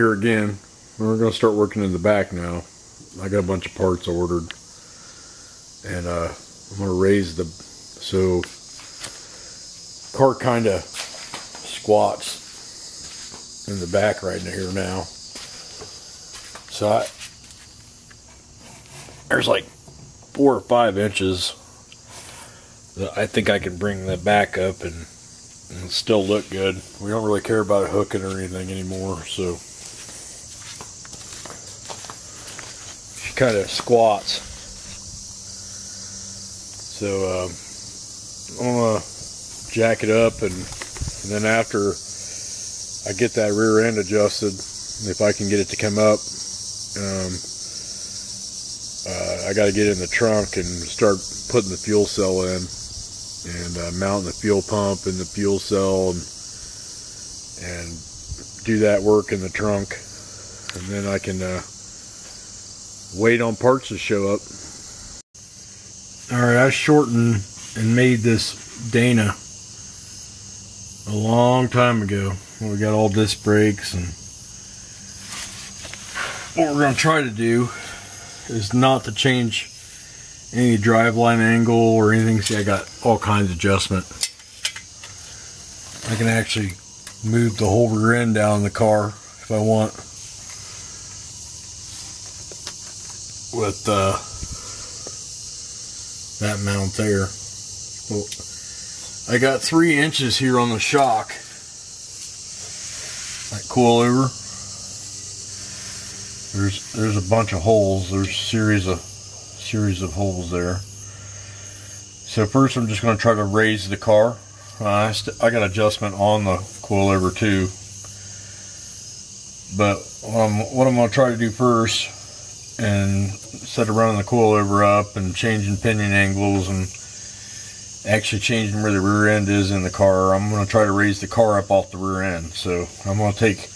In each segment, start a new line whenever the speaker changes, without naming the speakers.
here again. We're going to start working in the back now. I got a bunch of parts ordered. And I'm going to raise the... So, car kind of squats in the back right here now. So there's like 4 or 5 inches that I think I can bring the back up and still look good. We don't really care about it hooking or anything anymore, so she kind of squats. So I'm gonna jack it up, and then after I get that rear end adjusted, if I can get it to come up, I got to get in the trunk and start putting the fuel cell in and mounting the fuel pump in the fuel cell and do that work in the trunk, and then I can wait on parts to show up. Alright, I shortened and made this Dana a long time ago when we got all disc brakes, and what we're going to try to do is not to change any driveline angle or anything. See, I got all kinds of adjustment. I can actually move the whole rear end down in the car if I want with that mount there. Well, I got 3 inches here on the shock, that coilover. There's a bunch of holes. There's a series of holes there. So first I'm just going to try to raise the car. I got adjustment on the coilover too. But what I'm going to try to do first, and instead of running the coilover up and changing pinion angles and actually changing where the rear end is in the car, I'm going to try to raise the car up off the rear end. So I'm going to take,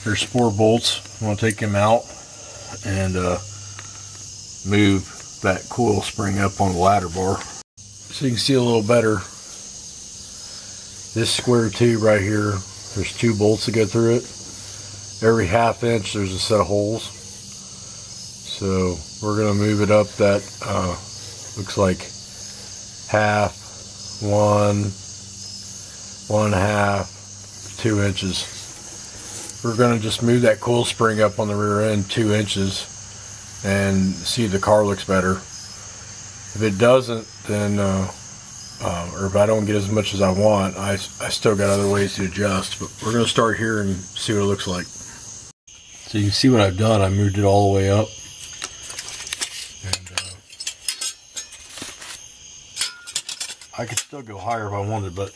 there's 4 bolts. I'm going to take them out and move that coil spring up on the ladder bar. So you can see a little better. This square tube right here, there's 2 bolts that go through it. Every 1/2 inch there's a set of holes. So we're going to move it up that, looks like 1/2, 1, 1/2, 2 inches. We're going to just move that coil spring up on the rear end 2 inches and see if the car looks better. If it doesn't, then or if I don't get as much as I want, I still got other ways to adjust. But we're going to start here and see what it looks like. So you can see what I've done. I moved it all the way up, and I could still go higher if I wanted, but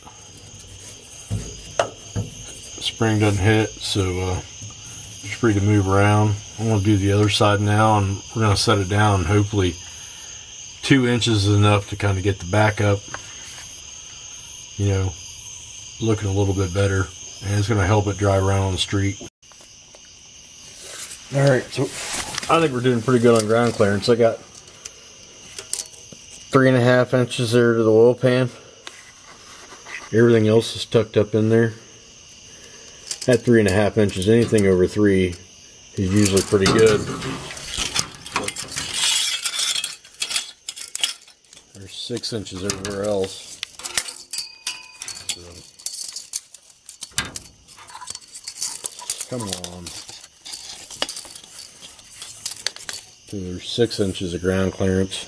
spring doesn't hit, so it's free to move around. I'm going to do the other side now, and we're going to set it down. Hopefully 2 inches is enough to kind of get the back up, you know, looking a little bit better, and it's going to help it drive around on the street. Alright, so I think we're doing pretty good on ground clearance. I got 3.5 inches there to the oil pan. Everything else is tucked up in there. At 3.5 inches, anything over 3 is usually pretty good. There's 6 inches everywhere else. So, come on. So there's 6 inches of ground clearance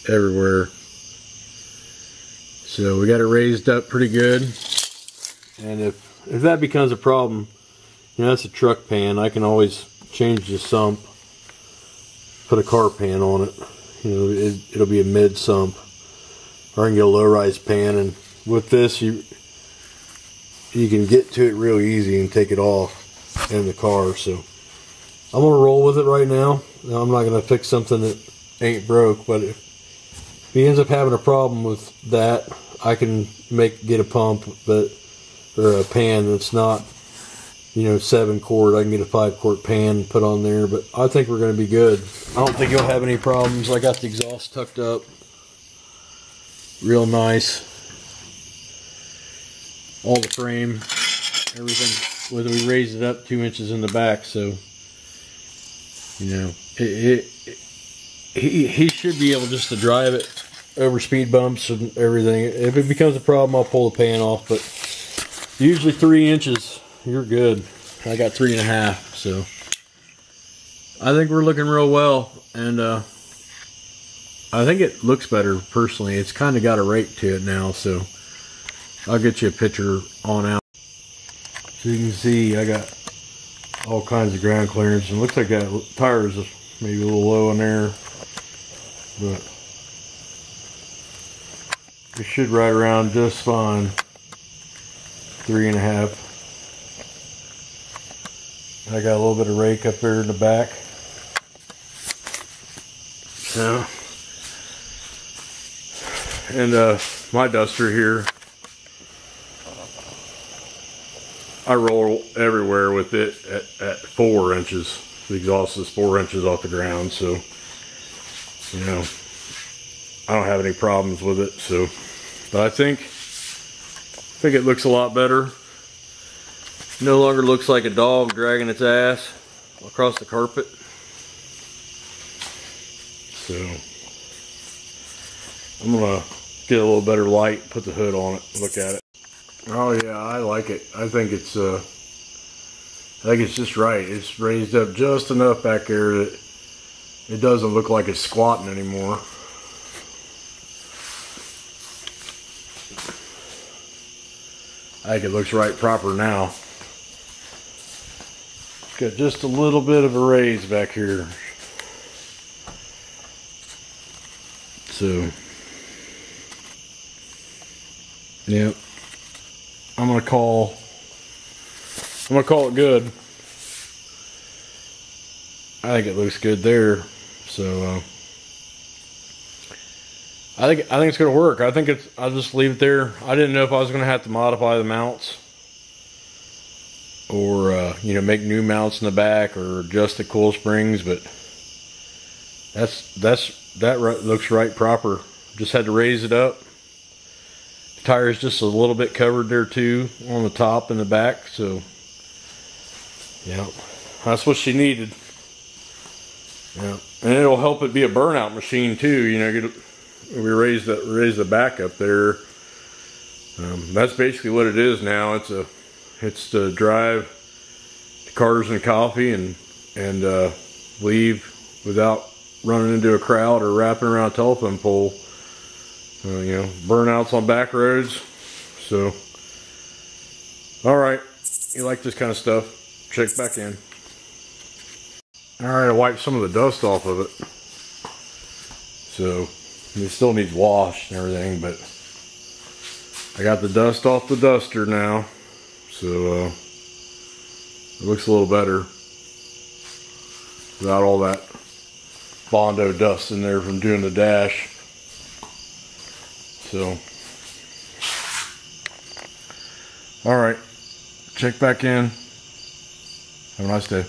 everywhere. So we got it raised up pretty good. And if that becomes a problem, you know, that's a truck pan. I can always change the sump, put a car pan on it. You know, it'll be a mid sump, or I can get a low-rise pan. And with this, you can get to it real easy and take it off in the car. So I'm gonna roll with it right now. I'm not gonna fix something that ain't broke, but if he ends up having a problem with that, I can get a pump or a pan that's not, you know, 7-quart. I can get a 5-quart pan and put on there, but I think we're going to be good. I don't think you'll have any problems. I got the exhaust tucked up real nice. All the frame everything, whether we raised it up 2 inches in the back. So, you know, he should be able just to drive it over speed bumps and everything. If it becomes a problem, I'll pull the pan off, but usually 3 inches, you're good. I got 3.5, so I think we're looking real well, and I think it looks better personally. It's kind of got a rake to it now, so I'll get you a picture on out. So you can see I got all kinds of ground clearance, and it looks like that tire is maybe a little low in there, but it should ride around just fine. 3.5. I got a little bit of rake up there in the back. So, and my duster here, I roll everywhere with it at 4 inches. The exhaust is 4 inches off the ground, so you know I don't have any problems with it. So, but I think it looks a lot better. No longer looks like a dog dragging its ass across the carpet. So I'm gonna get a little better light, put the hood on it, look at it. Oh yeah, I like it. I think it's just right. It's raised up just enough back there that it doesn't look like it's squatting anymore. I think it looks right proper now. Got just a little bit of a raise back here. So, yeah, I'm gonna call it good. I think it looks good there. So, I think it's gonna work. I'll just leave it there. I didn't know if I was gonna have to modify the mounts, or you know, make new mounts in the back, or adjust the coil springs, but that looks right proper. Just had to raise it up. The tire's just a little bit covered there too, on the top and the back, so yeah, that's what she needed. Yeah, and it'll help it be a burnout machine too. You know, we raise the back up there. That's basically what it is now. It's to drive to Cars and Coffee and leave without running into a crowd or wrapping around a telephone pole. You know, burnouts on back roads. So, all right, you like this kind of stuff? Check back in. All right, I wiped some of the dust off of it. So, it still needs washed and everything, but I got the dust off the duster now. So, it looks a little better without all that Bondo dust in there from doing the dash. So, all right, check back in. Have a nice day.